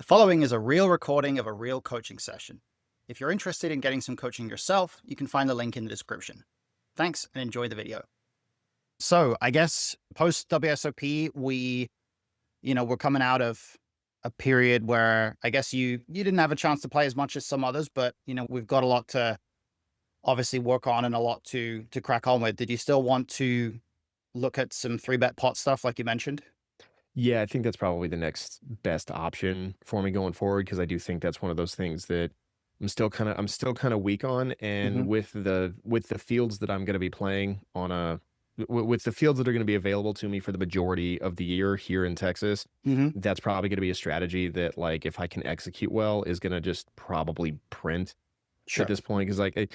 The following is a real recording of a real coaching session. If you're interested in getting some coaching yourself, you can find the link in the description. Thanks and enjoy the video. So I guess post-WSOP, we're coming out of a period where I guess you didn't have a chance to play as much as some others, but we've got a lot to obviously work on and a lot to crack on with. Did you still want to look at some 3-bet pot stuff like you mentioned? Yeah, I think that's probably the next best option for me going forward because I do think that's one of those things that I'm still kind of weak on, Mm-hmm. and with the fields that I'm going to be playing on with the fields that are going to be available to me for the majority of the year here in Texas, Mm-hmm. that's probably going to be a strategy that, like, if I can execute well, is going to just probably print at Sure. this point, because like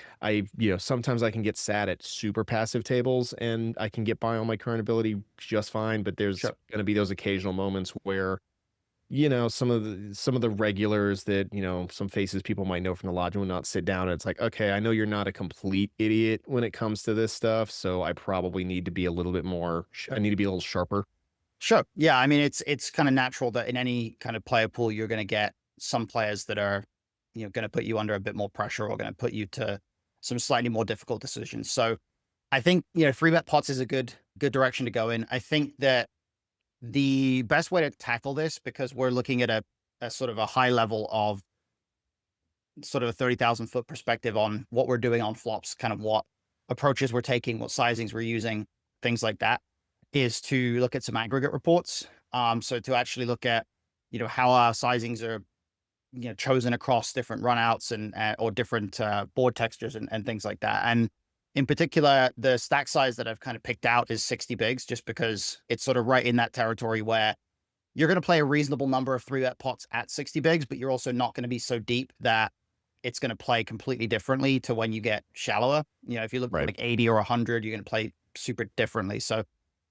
sometimes I can get sat at super passive tables and I can get by on my current ability just fine, but there's Sure. going to be those occasional moments where some of the regulars that some faces people might know from the lodge will not sit down, and it's like, okay, I know you're not a complete idiot when it comes to this stuff, so I probably need to be a little bit more I need to be a little sharper. Sure. Yeah. I mean, it's kind of natural that in any kind of player pool, you're going to get some players that are, going to put you under a bit more pressure or going to put you to some slightly more difficult decisions. So I think, 3-bet pots is a good direction to go in. I think that the best way to tackle this, because we're looking at a sort of a high level of sort of a 30,000 foot perspective on what we're doing on flops, kind of what approaches we're taking, what sizings we're using, things like that, is to look at some aggregate reports. So to actually look at, how our sizings are, chosen across different runouts and or different board textures and things like that. And in particular, the stack size that I've kind of picked out is 60 bigs, just because it's sort of right in that territory where you're going to play a reasonable number of 3-bet pots at 60 bigs, but you're also not going to be so deep that it's going to play completely differently to when you get shallower. If you look at Right. like 80 or 100, you're going to play super differently. So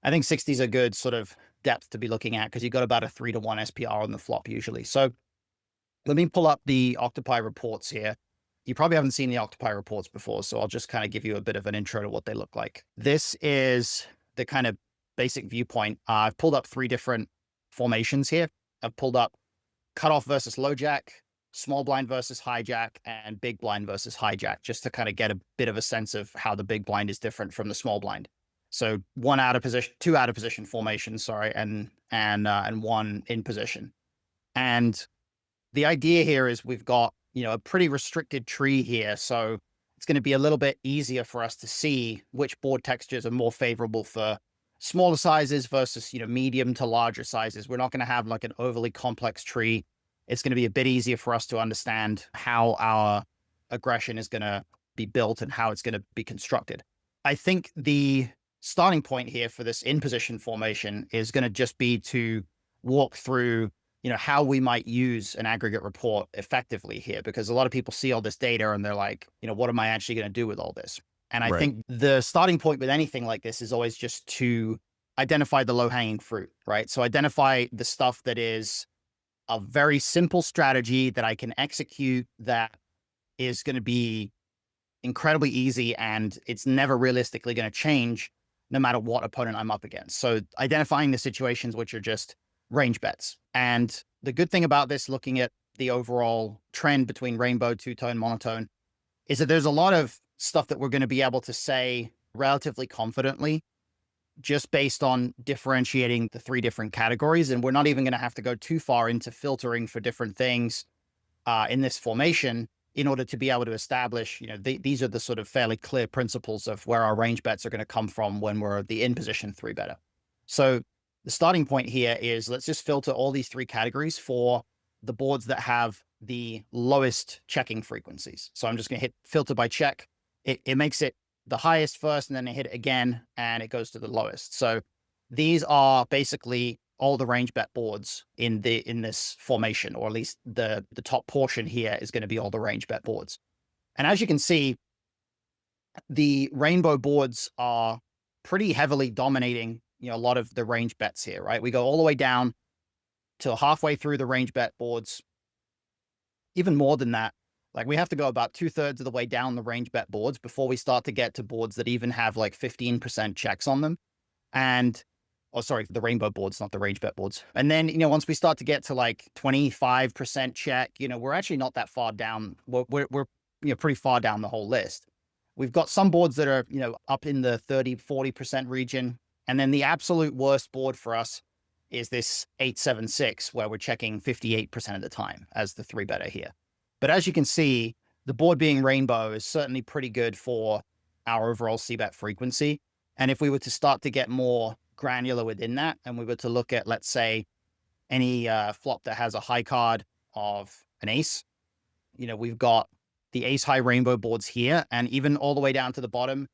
I think 60 is a good sort of depth to be looking at, because you've got about a 3-to-1 SPR on the flop usually. So let me pull up the Octopi reports here. You probably haven't seen the Octopi reports before, so I'll just kind of give you a bit of an intro to what they look like. This is the kind of basic viewpoint. I've pulled up 3 different formations here. I've pulled up cutoff versus low jack, small blind versus hijack, and big blind versus hijack, just to kind of get a bit of a sense of how the big blind is different from the small blind. So 1 out of position, 2 out of position formations, sorry, and one in position. And the idea here is we've got, a pretty restricted tree here. So it's going to be a little bit easier for us to see which board textures are more favorable for smaller sizes versus, medium to larger sizes. We're not going to have like an overly complex tree. It's going to be a bit easier for us to understand how our aggression is going to be built and how it's going to be constructed. I think the starting point here for this in position formation is going to just be to walk through how we might use an aggregate report effectively here, because a lot of people see all this data and they're like, what am I actually going to do with all this? And I Right. think the starting point with anything like this is always just to identify the low hanging fruit, right? So identify the stuff that is a very simple strategy that I can execute, that is going to be incredibly easy, and it's never realistically going to change no matter what opponent I'm up against. So identifying the situations which are just range bets. And the good thing about this, looking at the overall trend between rainbow, two-tone, monotone, is that there's a lot of stuff that we're going to be able to say relatively confidently just based on differentiating the 3 different categories. And we're not even going to have to go too far into filtering for different things in this formation in order to be able to establish, these are the sort of fairly clear principles of where our range bets are going to come from when we're the in position 3-better. So the starting point here is, let's just filter all these 3 categories for the boards that have the lowest checking frequencies. So I'm just going to hit filter by check. It makes it the highest first, and then I hit it again, and it goes to the lowest. So these are basically all the range bet boards in this formation, or at least the top portion here is going to be all the range bet boards. And as you can see, the rainbow boards are pretty heavily dominating, a lot of the range bets here, right? We go all the way down to halfway through the range bet boards. Even more than that, like we have to go about 2/3 of the way down the range bet boards before we start to get to boards that even have like 15% checks on them. And Oh, sorry, the rainbow boards, not the range bet boards. And then, once we start to get to like 25% check, we're actually not that far down. We're pretty far down the whole list. We've got some boards that are, up in the 30, 40% region. And then the absolute worst board for us is this 876, where we're checking 58% of the time as the three better here. But as you can see, the board being rainbow is certainly pretty good for our overall c-bet frequency. And if we were to start to get more granular within that, and we were to look at, let's say, any flop that has a high card of an ace, we've got the ace high rainbow boards here, and even all the way down to the bottom,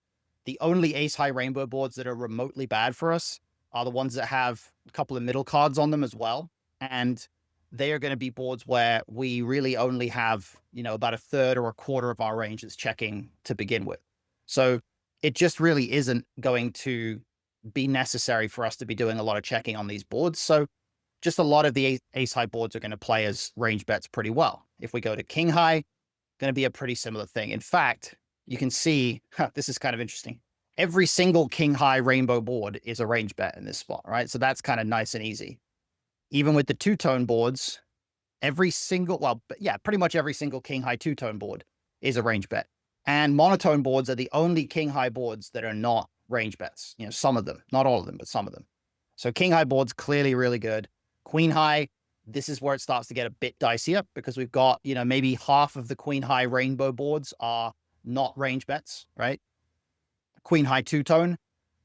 the only ace high rainbow boards that are remotely bad for us are the ones that have a couple of middle cards on them as well. And they are going to be boards where we really only have, about a third or a quarter of our range that's checking to begin with. So it just really isn't going to be necessary for us to be doing a lot of checking on these boards. So just a lot of the ace high boards are going to play as range bets pretty well. If we go to king high, going to be a pretty similar thing. In fact, you can see, this is kind of interesting. Every single king high rainbow board is a range bet in this spot, right? So that's kind of nice and easy. Even with the two-tone boards, pretty much every single king high two-tone board is a range bet. And monotone boards are the only king high boards that are not range bets. Some of them, not all of them, but some of them. So king high boards, clearly really good. Queen high, this is where it starts to get a bit dicier because we've got, maybe half of the queen high rainbow boards are not range bets, right? Queen high two-tone,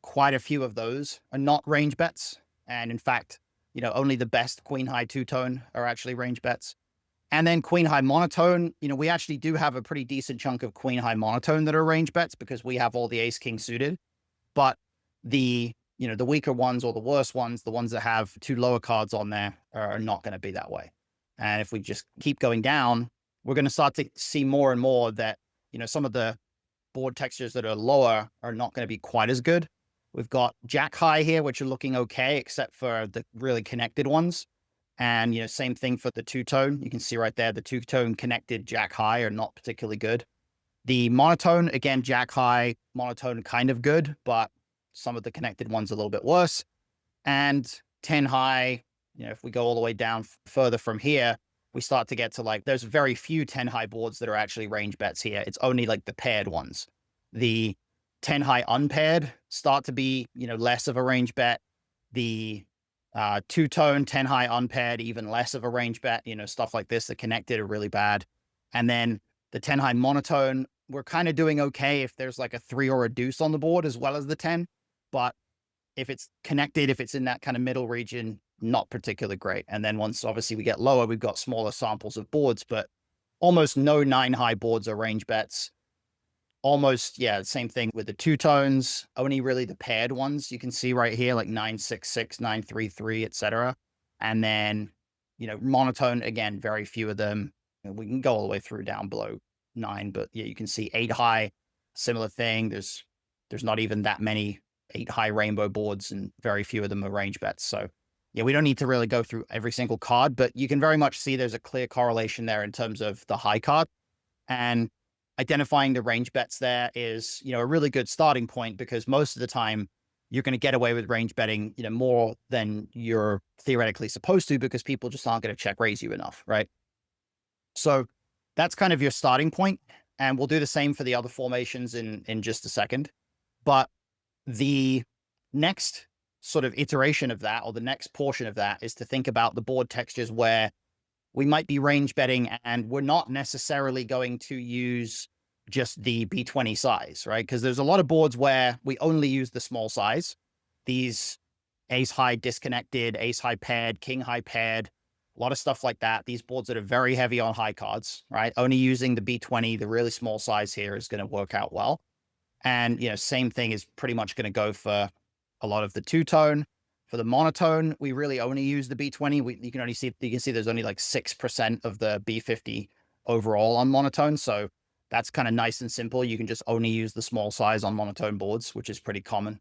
quite a few of those are not range bets. And in fact, only the best queen high two-tone are actually range bets. And then queen high monotone, we actually do have a pretty decent chunk of queen high monotone that are range bets because we have all the ace king suited. But the weaker ones or the worst ones, the ones that have two lower cards on there are not going to be that way. And if we just keep going down, we're going to start to see more and more that, some of the board textures that are lower are not going to be quite as good. We've got jack high here, which are looking okay, except for the really connected ones. And, same thing for the two-tone. You can see right there, the two-tone connected jack high are not particularly good. The monotone, again, jack high, monotone kind of good, but some of the connected ones a little bit worse. And 10 high, if we go all the way down further from here, we start to get to there's very few 10 high boards that are actually range bets here. It's only the paired ones. The 10 high unpaired start to be, less of a range bet. The two-tone 10 high unpaired, even less of a range bet, stuff like this, the connected are really bad. And then the 10 high monotone, we're kind of doing okay if there's a 3 or a deuce on the board as well as the 10. But if it's connected, if it's in that kind of middle region, not particularly great. And then once obviously we get lower, we've got smaller samples of boards, but almost no 9 high boards are range bets. Almost, same thing with the two-tones, only really the paired ones you can see right here, 966, 933, etc. And then, monotone, again, very few of them. We can go all the way through down below 9, but you can see 8 high, similar thing. There's not even that many 8 high rainbow boards, and very few of them are range bets. So we don't need to really go through every single card, but you can very much see there's a clear correlation there in terms of the high card. And identifying the range bets there is, a really good starting point because most of the time you're going to get away with range betting, more than you're theoretically supposed to because people just aren't going to check raise you enough, right? So that's kind of your starting point. And we'll do the same for the other formations in just a second. But the next sort of iteration of that, or the next portion of that, is to think about the board textures where we might be range betting and we're not necessarily going to use just the B20 size, right? Because there's a lot of boards where we only use the small size. These ace high disconnected, ace high paired, king high paired, a lot of stuff like that. These boards that are very heavy on high cards, right? Only using the B20, the really small size here, is going to work out well. And, same thing is pretty much going to go for a lot of the two-tone. For the monotone, we really only use the B20. You can see there's only 6% of the B50 overall on monotone. So that's kind of nice and simple. You can just only use the small size on monotone boards, which is pretty common.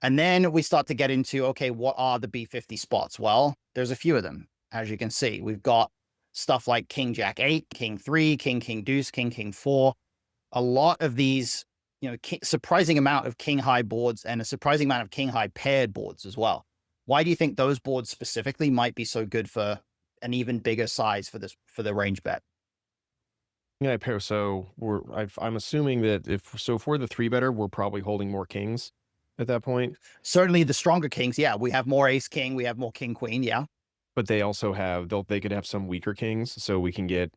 And then we start to get into, okay, what are the B50 spots? Well, there's a few of them. As you can see, we've got stuff like King Jack 8, King 3, King King Deuce, King King 4. A lot of these, surprising amount of king high boards and a surprising amount of king high paired boards as well. Why do you think those boards specifically might be so good for an even bigger size for the range bet? Yeah, pair. So I'm assuming that if we're the three better, we're probably holding more kings at that point. Certainly the stronger kings, yeah. We have more ace king, we have more king queen, yeah. But they also have they could have some weaker kings, so we can get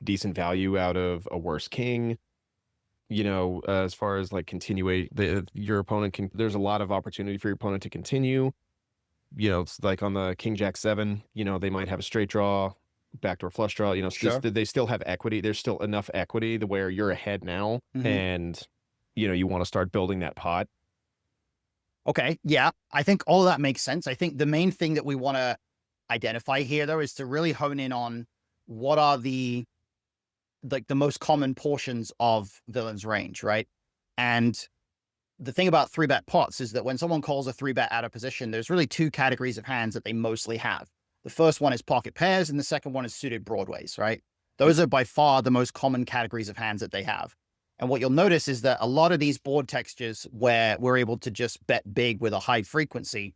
decent value out of a worse king. As far as like your opponent can. There's a lot of opportunity for your opponent to continue. It's like on the King Jack 7, they might have a straight draw, backdoor flush draw, Sure. they still have equity. There's still enough equity to where you're ahead now Hmm. and you want to start building that pot. Okay, yeah. I think all of that makes sense. I think the main thing that we want to identify here though is to really hone in on what are the most common portions of villain's range, right? And the thing about three bet pots is that when someone calls a three bet out of position, there's really two categories of hands that they mostly have. The first one is pocket pairs, and the second one is suited broadways, right? Those are by far the most common categories of hands that they have. And what you'll notice is that a lot of these board textures where we're able to just bet big with a high frequency,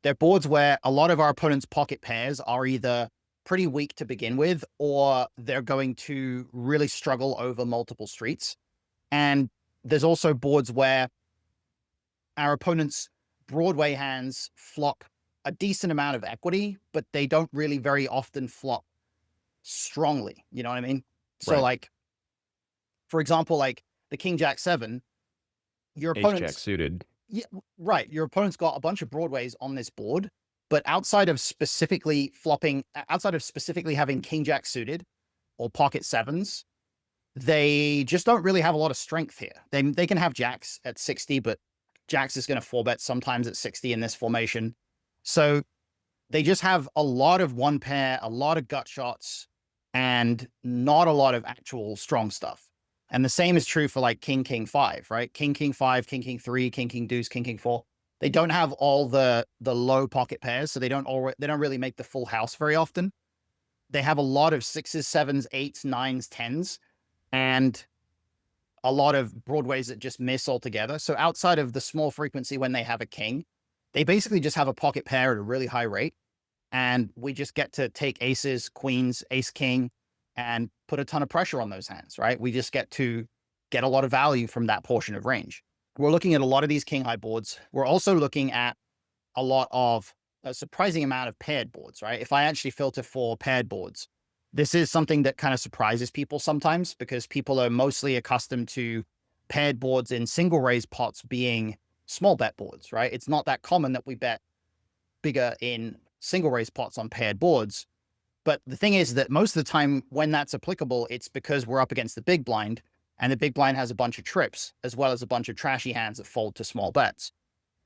they're boards where a lot of our opponent's pocket pairs are either pretty weak to begin with, or they're going to really struggle over multiple streets. And there's also boards where our opponent's Broadway hands flop a decent amount of equity, but they don't really very often flop strongly. You know what I mean? So, Right. like, for example, like the King Jack 7, your Ace Jack opponent's, suited. yeah, right. Your opponent's got a bunch of Broadways on this board, but outside of specifically having King Jack suited or pocket sevens, they just don't really have a lot of strength here. They can have jacks at 60, but jacks is going to four bet sometimes at 60 in this formation. So they just have a lot of one pair, a lot of gut shots, and not a lot of actual strong stuff. And the same is true for like King, King 5, right? King, King 5, King, King 3, King, King deuce, King, King 4. They don't have all the low pocket pairs, so they don't really make the full house very often. They have a lot of sixes, sevens, eights, nines, tens, and a lot of broadways that just miss altogether. So outside of the small frequency when they have a king, they basically just have a pocket pair at a really high rate. And we just get to take aces, queens, ace, king, and put a ton of pressure on those hands, right? We just get to get a lot of value from that portion of range. We're looking at a lot of these king high boards. We're also looking at a surprising amount of paired boards, right? If I actually filter for paired boards, this is something that kind of surprises people sometimes because people are mostly accustomed to paired boards in single raise pots being small bet boards, right? It's not that common that we bet bigger in single raise pots on paired boards. But the thing is that most of the time when that's applicable, it's because we're up against the big blind, and the big blind has a bunch of trips as well as a bunch of trashy hands that fold to small bets.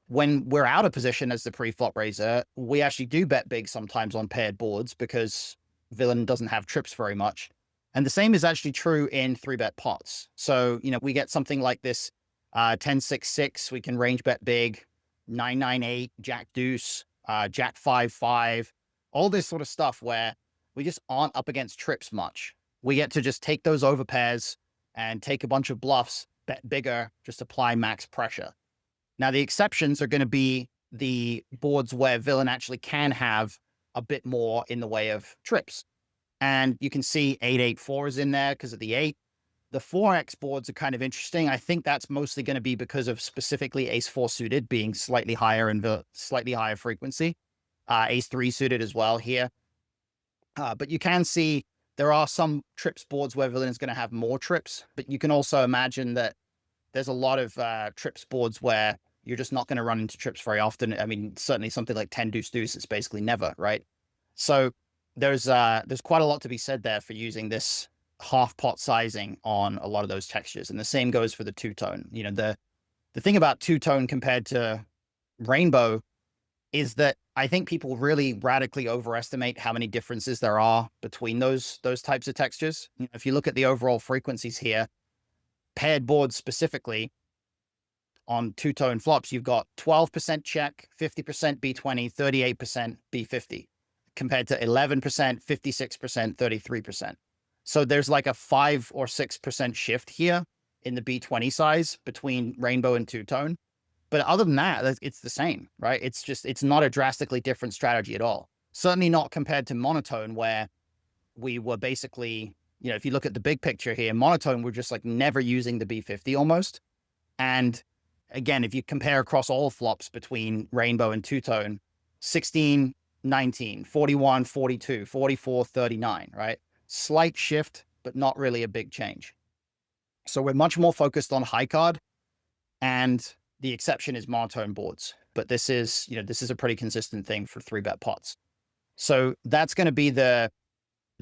When we're out of position as the pre-flop raiser, we actually do bet big sometimes on paired boards because villain doesn't have trips very much. And the same is actually true in three bet pots. So, we get something like this 10-6-6, we can range bet big, 9-9-8, jack deuce, jack 5-5, all this sort of stuff where we just aren't up against trips much. We get to just take those over pairs and take a bunch of bluffs, bet bigger, just apply max pressure. Now, the exceptions are going to be the boards where villain actually can have a bit more in the way of trips. And you can see 8-8-4 is in there because of the 8. The 4x boards are kind of interesting. I think that's mostly going to be because of specifically ace 4 suited being slightly higher in the slightly higher frequency. Ace 3 suited as well here. But you can see there are some trips boards where villain is going to have more trips, but you can also imagine that there's a lot of trips boards where you're just not going to run into trips very often. I mean, certainly something like 10 deuce deuce, it's basically never, right? So there's quite a lot to be said there for using this half pot sizing on a lot of those textures. And the same goes for the two-tone. The thing about two-tone compared to rainbow is that I think people really radically overestimate how many differences there are between those types of textures. If you look at the overall frequencies here, paired boards specifically, on two-tone flops, you've got 12% check, 50% B20, 38% B50, compared to 11%, 56%, 33%. So there's like a 5 or 6% shift here in the B20 size between rainbow and two-tone. But other than that, it's the same, right? It's not a drastically different strategy at all. Certainly not compared to monotone, where we were basically, if you look at the big picture here, monotone, we're just like never using the B50 almost. And again, if you compare across all flops between rainbow and two-tone, 16, 19, 41, 42, 44, 39, right? Slight shift, but not really a big change. So we're much more focused on high card, and the exception is monotone boards. But this is a pretty consistent thing for 3-bet pots. So that's going to be the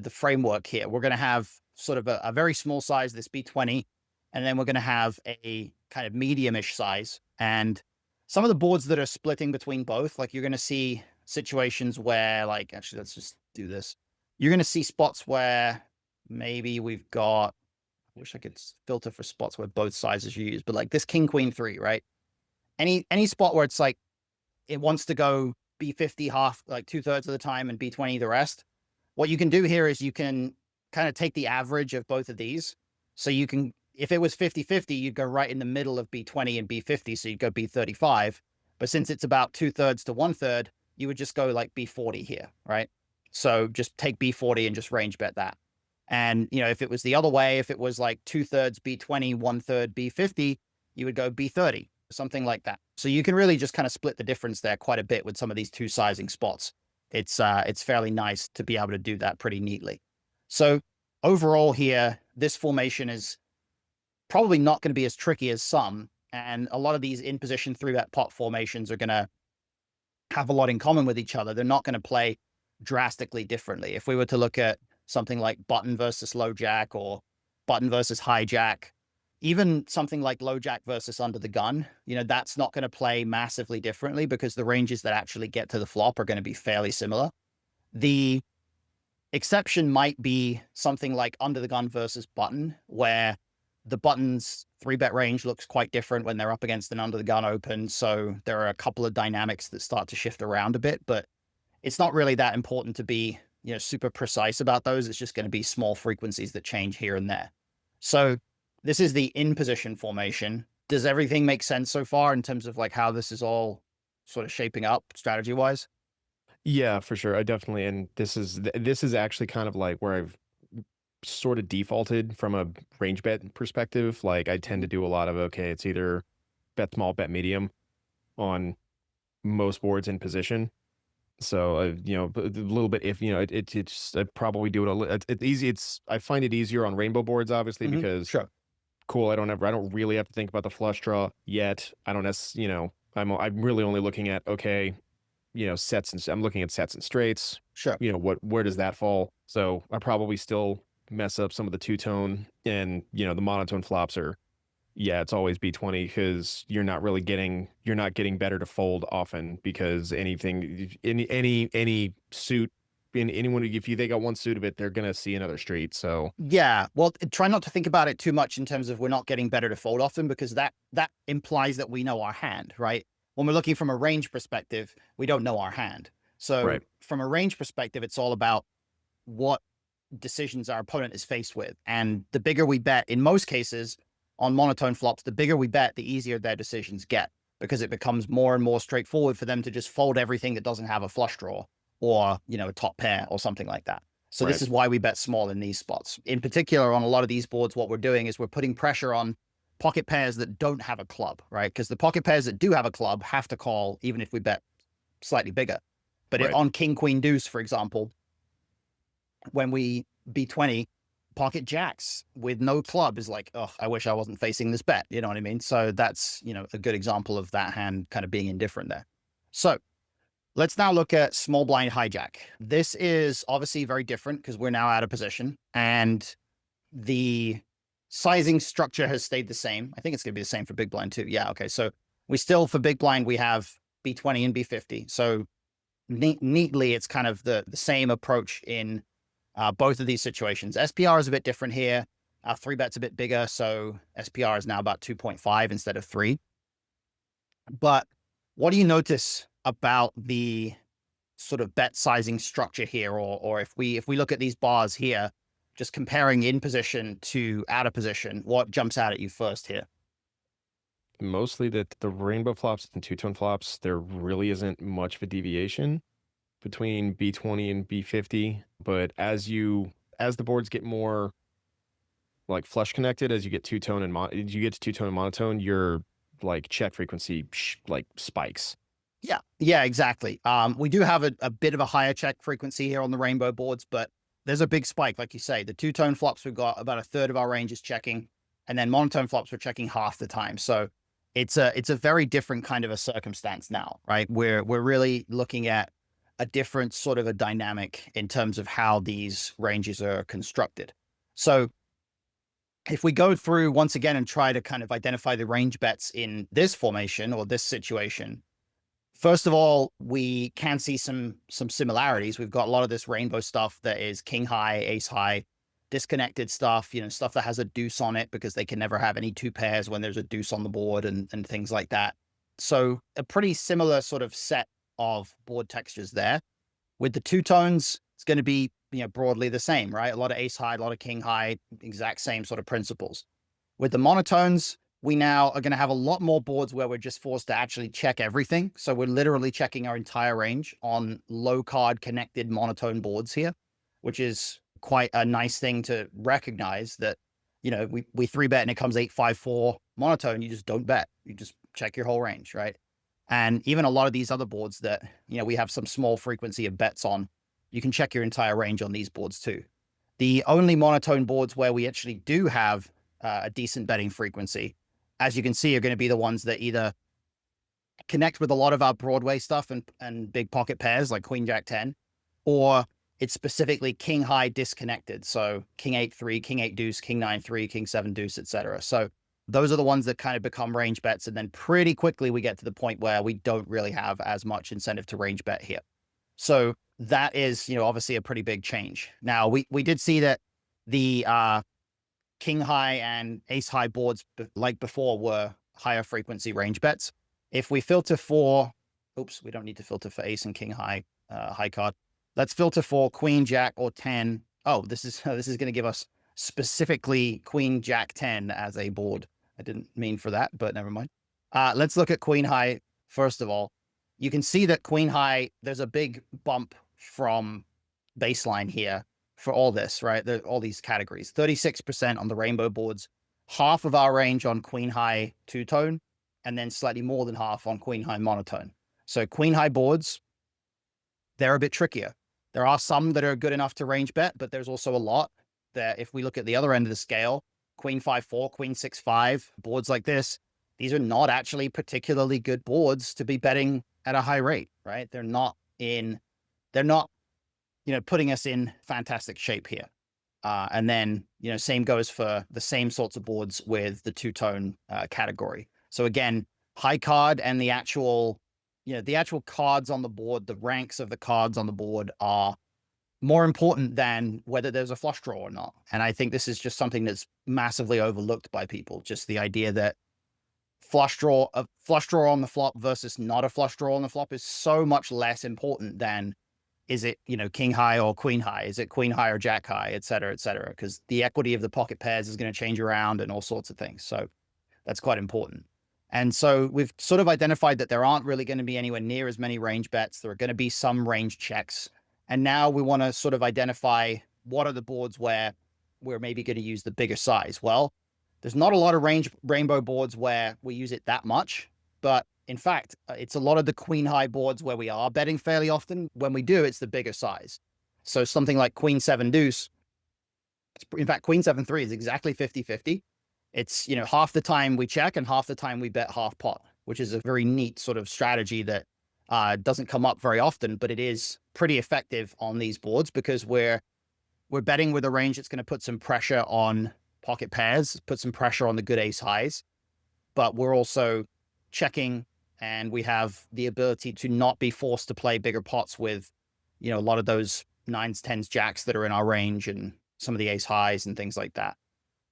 framework here. We're going to have sort of a very small size, this B20, and then we're going to have a kind of medium-ish size. And some of the boards that are splitting between both, like you're going to see situations where, like, actually, let's just do this. You're going to see spots where maybe we've got, I wish I could filter for spots where both sizes are used, but like this king, queen, 3, right? Any spot where it's like, it wants to go B50 half, like 2/3 of the time, and B20 the rest. What you can do here is you can kind of take the average of both of these. So you can, if it was 50-50, you'd go right in the middle of B20 and B50. So you'd go B35. But since it's about 2/3 to 1/3, you would just go like B40 here, right? So just take B40 and just range bet that. And, if it was the other way, if it was like 2/3 B20, 1/3 B50, you would go B30, something like that. So you can really just kind of split the difference there quite a bit with some of these two sizing spots. It's fairly nice to be able to do that pretty neatly. So overall here, this formation is probably not going to be as tricky as some. And a lot of these in position 3-bet pot formations are going to have a lot in common with each other. They're not going to play drastically differently. If we were to look at something like button versus low jack, or button versus high jack, even something like low jack versus under the gun, that's not going to play massively differently, because the ranges that actually get to the flop are going to be fairly similar. The exception might be something like under the gun versus button, where the button's 3-bet range looks quite different when they're up against an under the gun open. So there are a couple of dynamics that start to shift around a bit, but it's not really that important to be, super precise about those. It's just going to be small frequencies that change here and there. So this is the in position formation. Does everything make sense so far in terms of like how this is all sort of shaping up strategy wise? Yeah, for sure. I definitely, and this is actually kind of like where I've sort of defaulted from a range bet perspective. Like I tend to do a lot of, okay, it's either bet small, bet medium on most boards in position. So, a little bit, if, it's, I probably do it's easy. I find it easier on rainbow boards, obviously, because Sure. cool. I don't really have to think about the flush draw yet. I don't I'm really only looking at, okay, sets, and I'm looking at sets and straights. Sure. Where does that fall? So I probably still mess up some of the two-tone, and, the monotone flops are, yeah, it's always B20, because you're not getting better to fold often, because any suit in anyone, if they got one suit of it, they're going to see another street. So Yeah. Well, try not to think about it too much in terms of we're not getting better to fold often, because that implies that we know our hand, right? When we're looking from a range perspective, we don't know our hand. So right. from a range perspective, it's all about what decisions our opponent is faced with. And the bigger we bet, in most cases, on monotone flops, the bigger we bet, the easier their decisions get, because it becomes more and more straightforward for them to just fold everything that doesn't have a flush draw, or, a top pair or something like that. So this is why we bet small in these spots. In particular, on a lot of these boards, what we're doing is we're putting pressure on pocket pairs that don't have a club, right? Because the pocket pairs that do have a club have to call, even if we bet slightly bigger. But on king, queen, deuce, for example, when we B20, pocket jacks with no club is like, oh, I wish I wasn't facing this bet. You know what I mean? So that's, a good example of that hand kind of being indifferent there. So let's now look at small blind hijack. This is obviously very different, because we're now out of position, and the sizing structure has stayed the same. I think it's going to be the same for big blind too. Yeah. Okay. So we still, for big blind, we have B20 and B50. So neatly, it's kind of the same approach in both of these situations. SPR is a bit different here. 3-bet's a bit bigger, so SPR is now about 2.5 instead of 3. But what do you notice about the sort of bet sizing structure here? Or if we look at these bars here, just comparing in position to out of position, what jumps out at you first here? mostly that the rainbow flops and two-tone flops, there really isn't much of a deviation between B20 and B50. But as the boards get more like flush connected, as you get two-tone and you get to two-tone and monotone, your like check frequency like spikes. Yeah, yeah, exactly. We do have a bit of a higher check frequency here on the rainbow boards, but there's a big spike, like you say. The two-tone flops, we've got about a third of our range is checking, and then monotone flops, we're checking half the time. So it's a very different kind of a circumstance now, right? We're really looking at a different sort of a dynamic in terms of how these ranges are constructed. So if we go through once again and try to kind of identify the range bets in this formation or this situation, first of all, we can see some similarities. We've got a lot of this rainbow stuff that is king high, ace high, disconnected stuff, stuff that has a deuce on it because they can never have any two pairs when there's a deuce on the board and things like that. So a pretty similar sort of set of board textures there. With the two tones, it's going to be, broadly the same, right? A lot of ace high, a lot of king high, exact same sort of principles. With the monotones, we now are going to have a lot more boards where we're just forced to actually check everything. So we're literally checking our entire range on low card connected monotone boards here, which is quite a nice thing to recognize that, we three bet and it comes 8-5-4 monotone. You just don't bet. You just check your whole range, right? And even a lot of these other boards that, we have some small frequency of bets on, you can check your entire range on these boards too. The only monotone boards where we actually do have a decent betting frequency, as you can see, are going to be the ones that either connect with a lot of our Broadway stuff and big pocket pairs like Queen Jack 10, or it's specifically king high disconnected. So king 8-3, king 8 deuce, king 9-3, king 7 deuce, etc. So those are the ones that kind of become range bets. And then pretty quickly we get to the point where we don't really have as much incentive to range bet here. So that is, obviously a pretty big change. Now we did see that the king high and ace high boards like before were higher frequency range bets. If we filter for, we don't need to filter for ace and king high high card. Let's filter for queen jack or 10. Oh, this is going to give us specifically queen jack 10 as a board. I didn't mean for that, but never mind. Let's look at queen high first of all. You can see that queen high, there's a big bump from baseline here for all this, right? All these categories, 36% on the rainbow boards, half of our range on queen high two-tone, and then slightly more than half on queen high monotone. So queen high boards, they're a bit trickier. There are some that are good enough to range bet, but there's also a lot that if we look at the other end of the scale, queen 5-4, queen 6-5, boards like this, these are not actually particularly good boards to be betting at a high rate, right? They're not, putting us in fantastic shape here. And then, same goes for the same sorts of boards with the two-tone category. So again, high card and the actual cards on the board, the ranks of the cards on the board are more important than whether there's a flush draw or not. And I think this is just something that's massively overlooked by people. Just the idea that a flush draw on the flop versus not a flush draw on the flop is so much less important than, is it, king high or queen high? Is it queen high or jack high, et cetera, et cetera? Because the equity of the pocket pairs is going to change around and all sorts of things. So that's quite important. And so we've sort of identified that there aren't really going to be anywhere near as many range bets. There are going to be some range checks. And now we want to sort of identify what are the boards where we're maybe going to use the bigger size. Well, there's not a lot of rainbow boards where we use it that much, but in fact, it's a lot of the queen high boards where we are betting fairly often. When we do, it's the bigger size. So something like queen 7 deuce, in fact, queen 7-3 is exactly 50-50. It's, half the time we check and half the time we bet half pot, which is a very neat sort of strategy that doesn't come up very often, but it is pretty effective on these boards because we're betting with a range that's going to put some pressure on pocket pairs, put some pressure on the good ace highs, but we're also checking and we have the ability to not be forced to play bigger pots with, a lot of those 9s, 10s, jacks that are in our range and some of the ace highs and things like that.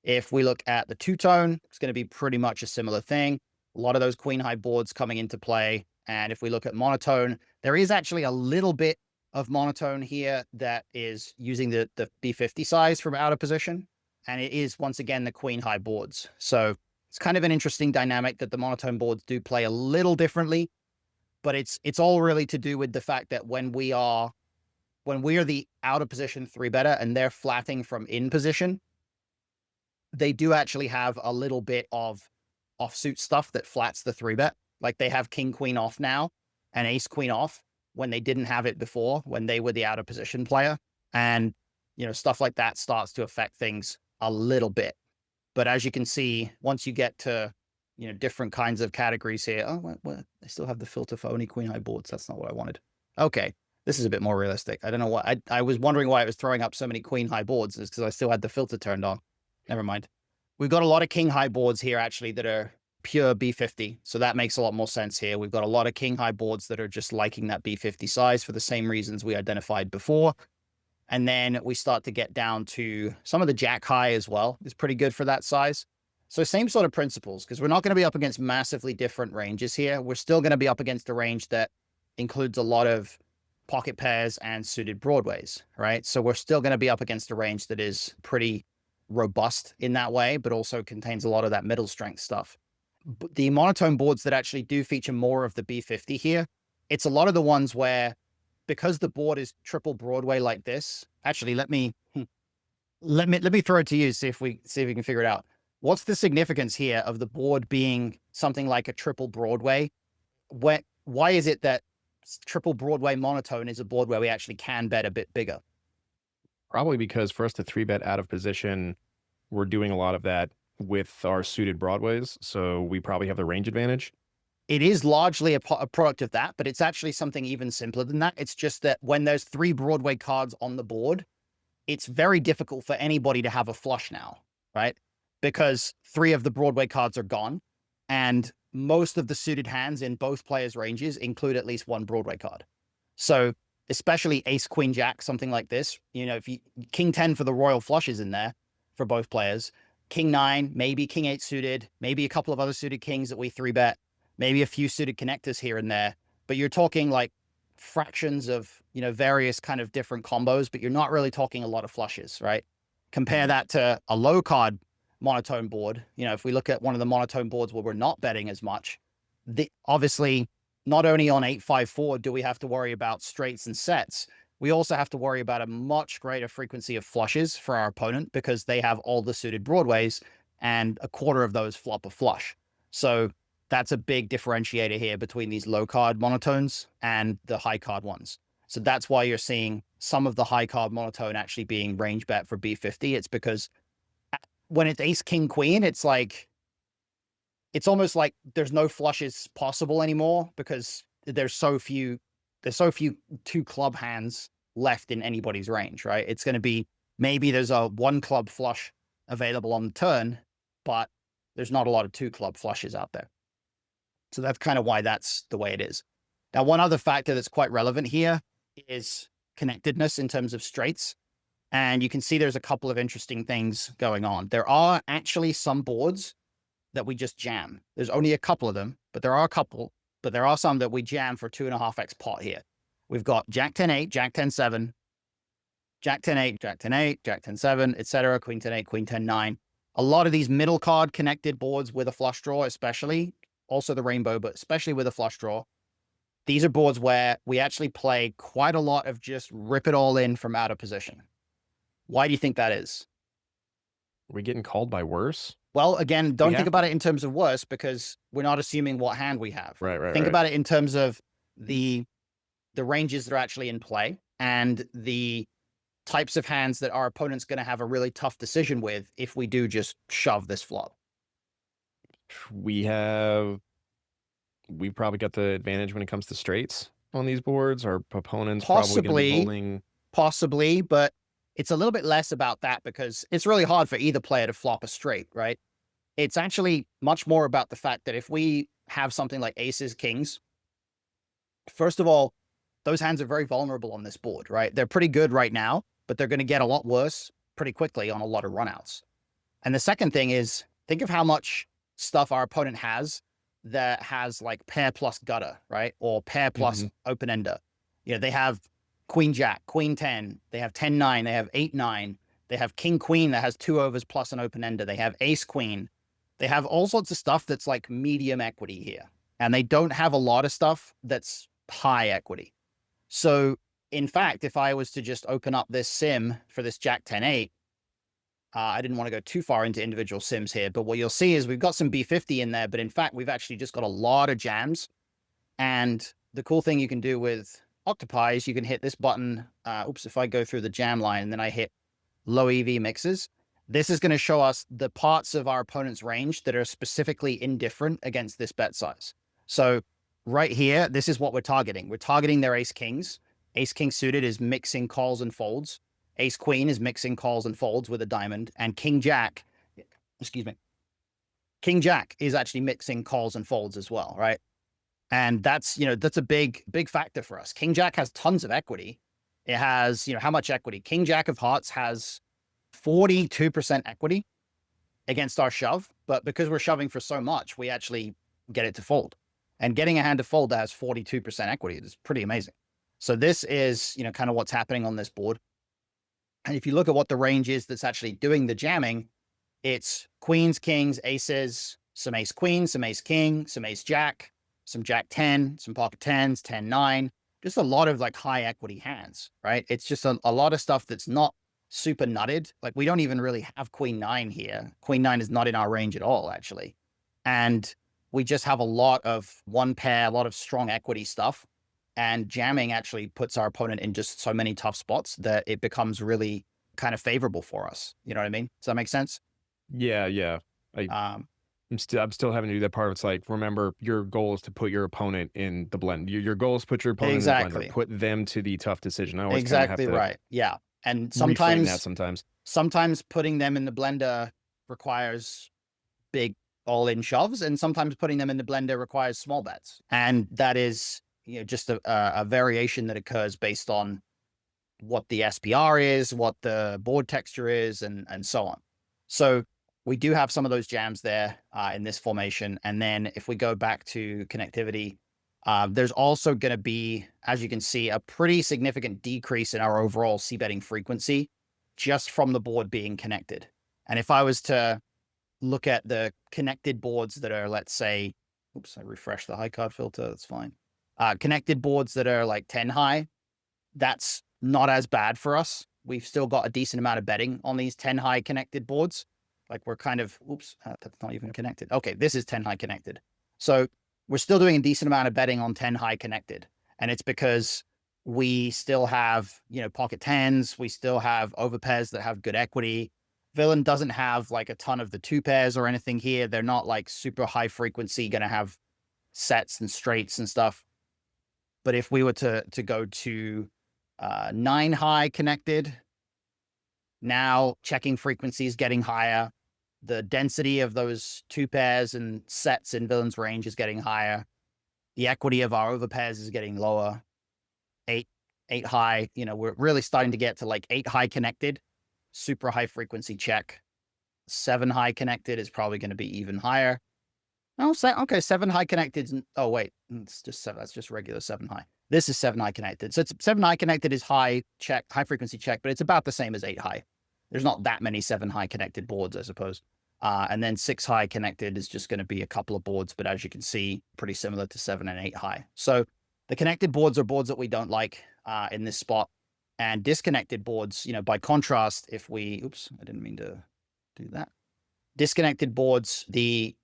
If we look at the two-tone, it's going to be pretty much a similar thing. A lot of those queen high boards coming into play. And if we look at monotone, there is actually a little bit of monotone here that is using the B50 size from out of position. And it is, once again, the queen high boards. So It's kind of an interesting dynamic that the monotone boards do play a little differently, but it's all really to do with the fact that when we are the out of position three better and they're flatting from in position, they do actually have a little bit of offsuit stuff that flats the three bet. Like they have king queen off now and ace queen off when they didn't have it before, when they were the out of position player. And, stuff like that starts to affect things a little bit. But as you can see, once you get to, different kinds of categories here. Oh, what? I still have the filter for only queen high boards. That's not what I wanted. Okay. This is a bit more realistic. I don't know why. I was wondering why it was throwing up so many queen high boards. It's because I still had the filter turned on. Never mind. We've got a lot of king high boards here, actually, that are pure B50. So that makes a lot more sense here. We've got a lot of king high boards that are just liking that B50 size for the same reasons we identified before. And then we start to get down to some of the jack high as well. It's pretty good for that size. So same sort of principles, because we're not going to be up against massively different ranges here. We're still going to be up against a range that includes a lot of pocket pairs and suited broadways, right? So we're still going to be up against a range that is pretty robust in that way, but also contains a lot of that middle strength stuff. But the monotone boards that actually do feature more of the B50 here, it's a lot of the ones where, because the board is triple Broadway like this, actually, let me throw it to you, see if we can figure it out. What's the significance here of the board being something like a triple Broadway? Why is it that triple Broadway monotone is a board where we actually can bet a bit bigger? Probably because for us to three bet out of position, we're doing a lot of that with our suited broadways. So we probably have the range advantage. It is largely a product of that, but it's actually something even simpler than that. It's just that when there's three Broadway cards on the board, it's very difficult for anybody to have a flush now, right? Because three of the Broadway cards are gone, and most of the suited hands in both players' ranges include at least one Broadway card. So especially ace, queen, jack, something like this, if you king 10 for the royal flushes in there for both players, king 9, maybe king 8 suited, maybe a couple of other suited kings that we three bet, maybe a few suited connectors here and there, but you're talking like fractions of, various kind of different combos, but you're not really talking a lot of flushes, right? Compare that to a low card monotone board. If we look at one of the monotone boards where we're not betting as much, obviously not only on 8-5-4 do we have to worry about straights and sets, we also have to worry about a much greater frequency of flushes for our opponent because they have all the suited broadways and a quarter of those flop a flush. So that's a big differentiator here between these low card monotones and the high card ones. So that's why you're seeing some of the high card monotone actually being range bet for B50. It's because when it's ace, king, queen, it's almost like there's no flushes possible anymore because there's so few two club hands left in anybody's range, right? It's going to be, maybe there's a one club flush available on the turn, but there's not a lot of two club flushes out there. So that's kind of why that's the way it is. Now, one other factor that's quite relevant here is connectedness in terms of straights. And you can see there's a couple of interesting things going on. There are actually some boards that we just jam. There's only a couple of them, but there are some that we jam for 2.5x pot here. We've got Jack 10-8, Jack 10-7, Jack 10-8, Jack 10-8, Jack 10-7, etc., Queen 10-8, Queen 10-9. A lot of these middle card connected boards with a flush draw, especially, also the rainbow, but especially with a flush draw. These are boards where we actually play quite a lot of just rip it all in from out of position. Why do you think that is? Are we getting called by worse? Well, again, don't think about it in terms of worse because we're not assuming what hand we have. Right. Think about it in terms of the ranges that are actually in play and the types of hands that our opponent's going to have a really tough decision with if we do just shove this flop. We've probably got the advantage when it comes to straights on these boards. Our opponent's probably going to be holding. Possibly, but it's a little bit less about that because it's really hard for either player to flop a straight, right? It's actually much more about the fact that if we have something like aces, kings, first of all, those hands are very vulnerable on this board, right? They're pretty good right now, but they're going to get a lot worse pretty quickly on a lot of runouts. And the second thing is, think of how much stuff our opponent has that has like pair plus gutter, right? Or pair plus open ender. They have queen jack, queen 10, they have 10-9, they have 8-9, they have king queen that has 2 overs plus an open ender, they have ace queen, They have all sorts of stuff that's like medium equity here, and they don't have a lot of stuff that's high equity. So in fact, if I was to just open up this sim for this Jack 10-8, I didn't want to go too far into individual sims here, but what you'll see is we've got some B50 in there, but in fact, we've actually just got a lot of jams. And the cool thing you can do with Octopi is you can hit this button. If I go through the jam line and then I hit low EV mixes, this is going to show us the parts of our opponent's range that are specifically indifferent against this bet size. So right here, this is what we're targeting. We're targeting their ace kings. Ace king suited is mixing calls and folds. Ace queen is mixing calls and folds with a diamond. And king jack, excuse me, king jack is actually mixing calls and folds as well, right? And that's, that's a big factor for us. King jack has tons of equity. It has, how much equity? King jack of hearts has 42% equity against our shove, but because we're shoving for so much, we actually get it to fold. And getting a hand to fold that has 42% equity is pretty amazing. So this is, kind of what's happening on this board. And if you look at what the range is that's actually doing the jamming, it's queens, kings, aces, some ace queen, some ace king, some ace jack, some jack 10, some pocket 10s, 10, 9, just a lot of like high equity hands, right? It's just a lot of stuff that's not super nutted. Like we don't even really have queen 9 here. Queen 9 is not in our range at all, actually. And we just have a lot of one pair, a lot of strong equity stuff. And jamming actually puts our opponent in just so many tough spots that it becomes really kind of favorable for us. You know what I mean? Does that make sense? Yeah, yeah. Um, I'm still having to do that part. It's like, remember, your goal is to put your opponent in the blend. Your goal is to put your opponent in the blender, exactly. put them to the tough decision. I always kind of have Exactly to right. Yeah. And reframe that sometimes. sometimes putting them in the blender requires big all-in shoves, and sometimes putting them in the blender requires small bets. And that is, just a variation that occurs based on what the SPR is, what the board texture is, and so on. So we do have some of those jams there in this formation. And then if we go back to connectivity, there's also going to be, as you can see, a pretty significant decrease in our overall c-betting frequency just from the board being connected. And if I was to look at the connected boards that are, let's say, I refreshed the high card filter, that's fine. Connected boards that are like 10 high, that's not as bad for us. We've still got a decent amount of betting on these 10 high connected boards. Like we're kind of, that's not even connected. Okay, this is 10 high connected. So we're still doing a decent amount of betting on 10 high connected. And it's because we still have, pocket 10s. We still have overpairs that have good equity. Villain doesn't have like a ton of the 2 pairs or anything here. They're not like super high frequency, going to have sets and straights and stuff. But if we were to go to 9 high connected, now checking frequency is getting higher. The density of those 2 pairs and sets in villain's range is getting higher. The equity of our overpairs is getting lower. 8 high, we're really starting to get to like 8 high connected, super high frequency check. 7 high connected is probably going to be even higher. I'll say, okay, 7 high connected. Oh, wait, it's just 7. That's just regular 7 high. This is 7 high connected. So it's 7 high connected is high check, high frequency check, but it's about the same as 8 high. There's not that many 7 high connected boards, I suppose. And then 6 high connected is just going to be a couple of boards, but as you can see, pretty similar to 7 and 8 high. So the connected boards are boards that we don't like in this spot. And disconnected boards, by contrast, if we, I didn't mean to do that. Disconnected boards, the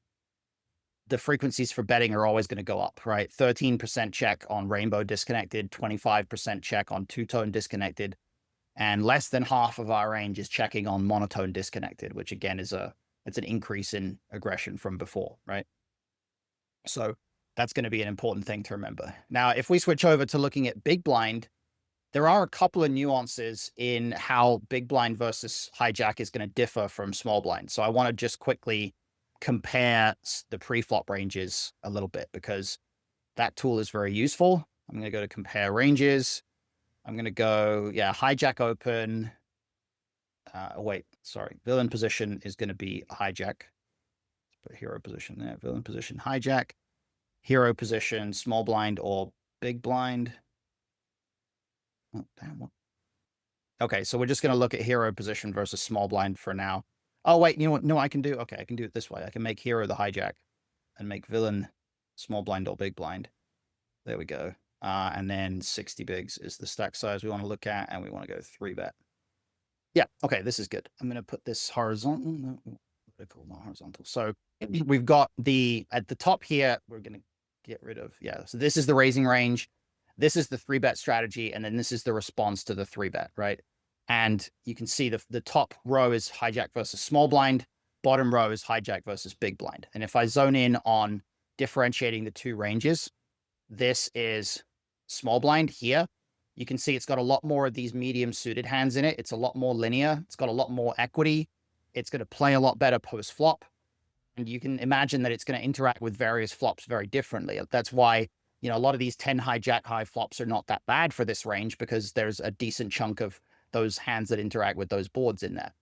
frequencies for betting are always going to go up, right? 13% check on rainbow disconnected, 25% check on two-tone disconnected, and less than half of our range is checking on monotone disconnected, which again is it's an increase in aggression from before, right? So that's going to be an important thing to remember. Now, if we switch over to looking at big blind, there are a couple of nuances in how big blind versus hijack is going to differ from small blind. So I want to just quickly compare the pre-flop ranges a little bit because that tool is very useful. I'm going to go to compare ranges. I'm going to go, hijack open. Wait, sorry. Villain position is going to be hijack. Let's put hero position there. Villain position, hijack. Hero position, small blind or big blind. Oh, damn. Okay, so we're just going to look at hero position versus small blind for now. Oh, wait, you know what? No, I can do, okay, I can do it this way. I can make hero the hijack and make villain small blind or big blind. There we go. And then 60 bigs is the stack size we want to look at, and we want to go 3-bet. Yeah, okay, this is good. I'm going to put this horizontal. No, vertical, not horizontal. So we've got at the top here, we're going to get rid of, yeah. So this is the raising range. This is the 3-bet strategy. And then this is the response to the 3-bet, right? And you can see the top row is hijack versus small blind. Bottom row is hijack versus big blind. And if I zone in on differentiating the two ranges, this is small blind here. You can see it's got a lot more of these medium suited hands in it. It's a lot more linear. It's got a lot more equity. It's going to play a lot better post flop. And you can imagine that it's going to interact with various flops very differently. That's why, a lot of these 10 hijack high flops are not that bad for this range, because there's a decent chunk of those hands that interact with those boards in there.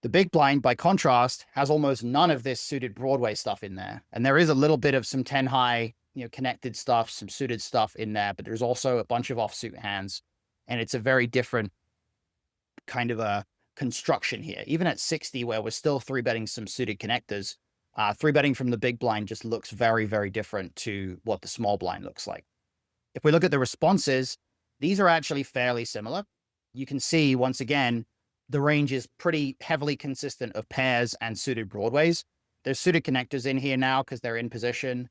The big blind, by contrast, has almost none of this suited Broadway stuff in there. And there is a little bit of some 10 high, connected stuff, some suited stuff in there, but there's also a bunch of offsuit hands. And it's a very different kind of a construction here. Even at 60, where we're still 3-betting some suited connectors, 3-betting from the big blind just looks very, very different to what the small blind looks like. If we look at the responses, these are actually fairly similar. You can see, once again, the range is pretty heavily consistent of pairs and suited Broadways. There's suited connectors in here now because they're in position.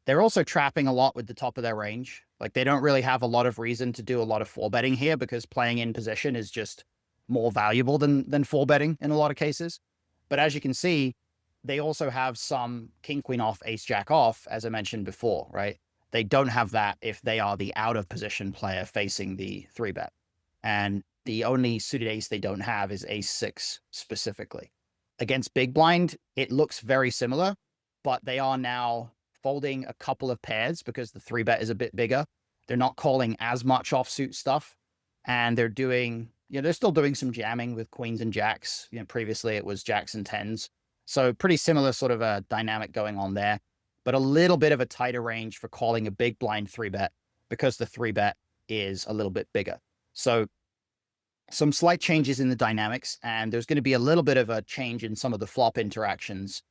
They're also trapping a lot with the top of their range. Like, they don't really have a lot of reason to do a lot of 4-betting here, because playing in position is just more valuable than 4-betting in a lot of cases. But as you can see, they also have some king, queen off, ace, jack off, as I mentioned before, right? They don't have that if they are the out of position player facing the 3-bet. And the only suited ace they don't have is ace 6 specifically. Against big blind, it looks very similar, but they are now folding a couple of pairs because the 3-bet is a bit bigger. They're not calling as much offsuit stuff, and they're doing, they're still doing some jamming with queens and jacks. Previously it was jacks and 10s. So pretty similar sort of a dynamic going on there, but a little bit of a tighter range for calling a big blind 3-bet because the 3-bet is a little bit bigger. So some slight changes in the dynamics, and there's going to be a little bit of a change in some of the flop interactions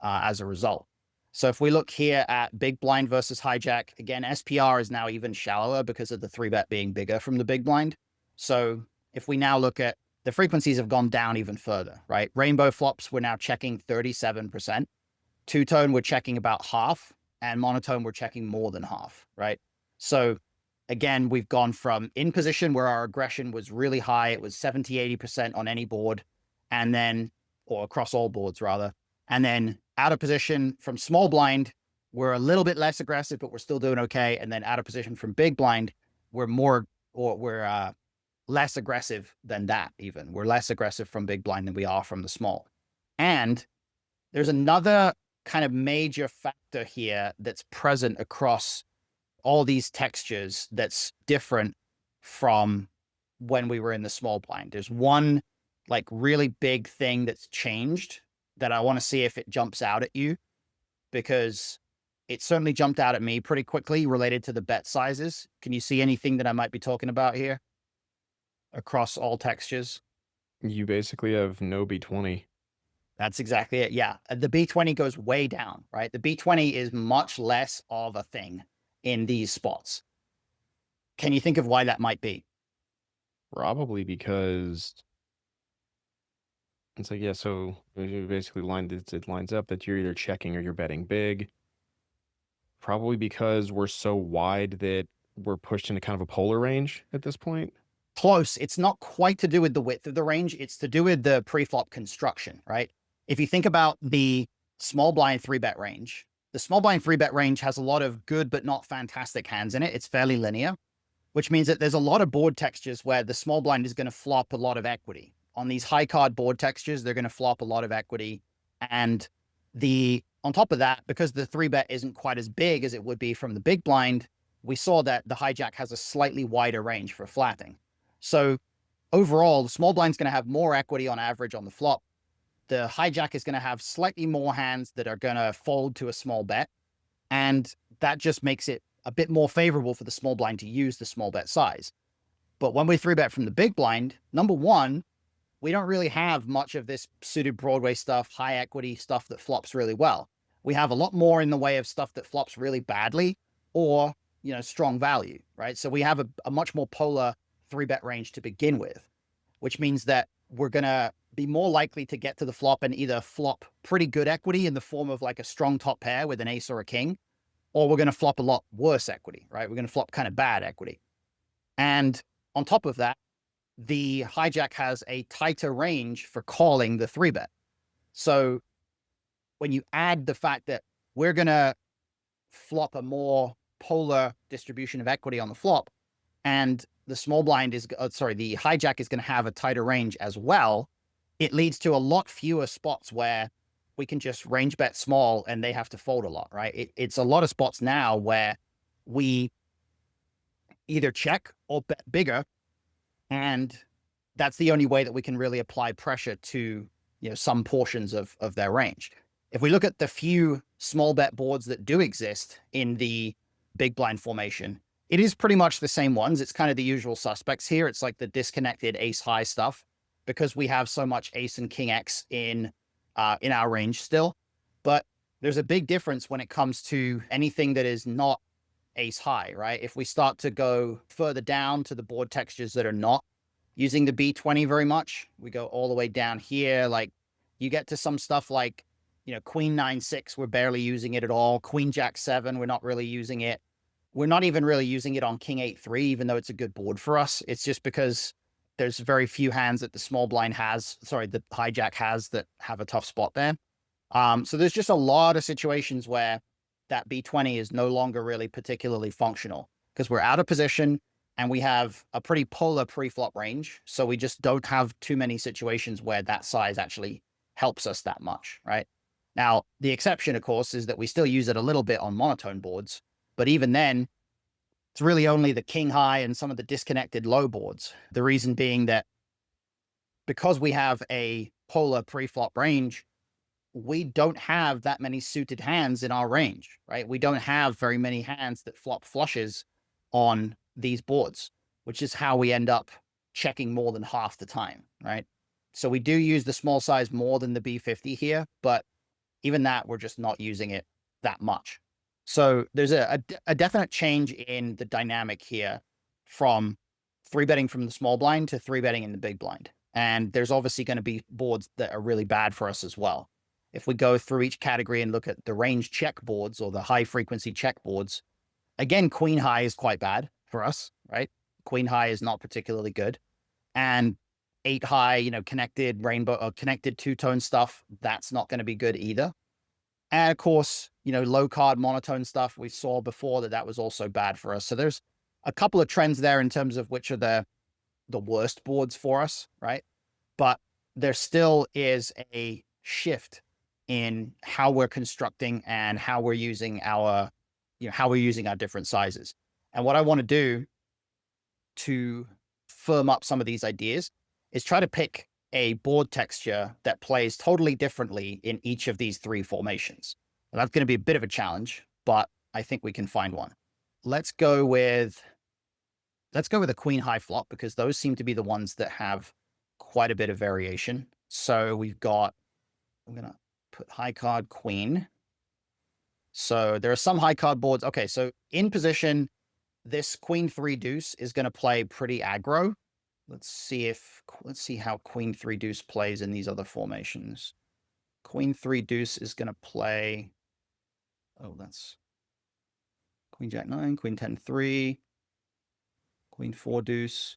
as a result. So if we look here at big blind versus hijack, again, SPR is now even shallower because of the 3-bet being bigger from the big blind. So if we now look at the frequencies, have gone down even further, right? Rainbow flops, we're now checking 37%. Two-tone, we're checking about half, and monotone, we're checking more than half, right? So again, we've gone from in position where our aggression was really high. It was 70, 80% on any board, and then, or across all boards rather. And then out of position from small blind, we're a little bit less aggressive, but we're still doing okay. And then out of position from big blind, we're less aggressive than that even. We're less aggressive from big blind than we are from the small. And there's another kind of major factor here that's present across all these textures that's different from when we were in the small blind. There's one like really big thing that's changed that I want to see if it jumps out at you, because it certainly jumped out at me pretty quickly related to the bet sizes. Can you see anything that I might be talking about here across all textures? You basically have no B20. That's exactly it. Yeah. The B20 goes way down, right? The B20 is much less of a thing in these spots. Can you think of why that might be? Probably because it's like, yeah, so you basically it lines up that you're either checking or you're betting big. Probably because we're so wide that we're pushed into kind of a polar range at this point. Close. It's not quite to do with the width of the range. It's to do with the pre-flop construction, right? If you think about the small blind 3-bet range, the small blind 3-bet range has a lot of good but not fantastic hands in it. It's fairly linear, which means that there's a lot of board textures where the small blind is going to flop a lot of equity. On these high card board textures, they're going to flop a lot of equity. And on top of that, because the 3-bet isn't quite as big as it would be from the big blind, we saw that the hijack has a slightly wider range for flatting. So overall, the small blind's going to have more equity on average on the flop. The hijack is going to have slightly more hands that are going to fold to a small bet. And that just makes it a bit more favorable for the small blind to use the small bet size. But when we 3-bet from the big blind, number one, we don't really have much of this suited Broadway stuff, high equity stuff that flops really well. We have a lot more in the way of stuff that flops really badly or, strong value, right? So we have a much more polar 3-bet range to begin with, which means that we're going to be more likely to get to the flop and either flop pretty good equity in the form of like a strong top pair with an ace or a king, or we're going to flop a lot worse equity, right? We're going to flop kind of bad equity. And on top of that, the hijack has a tighter range for calling the 3-bet. So when you add the fact that we're going to flop a more polar distribution of equity on the flop, and the small blind is, the hijack is going to have a tighter range as well, it leads to a lot fewer spots where we can just range bet small and they have to fold a lot, right? It's a lot of spots now where we either check or bet bigger, and that's the only way that we can really apply pressure to, some portions of their range. If we look at the few small bet boards that do exist in the big blind formation, it is pretty much the same ones. It's kind of the usual suspects here. It's like the disconnected ace high stuff, because we have so much ace and king X in our range still. But there's a big difference when it comes to anything that is not ace high, right? If we start to go further down to the board textures that are not using the B20 very much, we go all the way down here. Like you get to some stuff like, Queen 9-6, we're barely using it at all. Queen Jack 7, we're not really using it. We're not even really using it on King 8-3, even though it's a good board for us. It's just because there's very few hands that the small blind has, the hijack has, that have a tough spot there. So there's just a lot of situations where that B20 is no longer really particularly functional because we're out of position and we have a pretty polar pre-flop range. So we just don't have too many situations where that size actually helps us that much, right? Now, the exception, of course, is that we still use it a little bit on monotone boards, but even then, it's really only the king high and some of the disconnected low boards. The reason being that because we have a polar pre-flop range, we don't have that many suited hands in our range, right? We don't have very many hands that flop flushes on these boards, which is how we end up checking more than half the time, right? So we do use the small size more than the B50 here, but even that, we're just not using it that much. So there's a definite change in the dynamic here from 3-betting from the small blind to 3-betting in the big blind. And there's obviously going to be boards that are really bad for us as well. If we go through each category and look at the range check boards or the high frequency check boards, again, queen high is quite bad for us, right? Queen high is not particularly good. And 8 high, connected rainbow or connected two-tone stuff, that's not going to be good either. And of course, low card monotone stuff, we saw before that was also bad for us. So there's a couple of trends there in terms of which are the worst boards for us, right? But there still is a shift in how we're constructing and how we're using our different sizes. And what I want to do to firm up some of these ideas is try to pick a board texture that plays totally differently in each of these 3 formations. And that's going to be a bit of a challenge, but I think we can find one. Let's go with a queen high flop because those seem to be the ones that have quite a bit of variation. So we've got, I'm going to put high card queen. So there are some high card boards. Okay, so in position, this queen 3 deuce is going to play pretty aggro. Let's see how queen 3 deuce plays in these other formations. Queen 3 deuce is going to play. Oh, that's queen jack 9, queen 10 3, queen 4 deuce,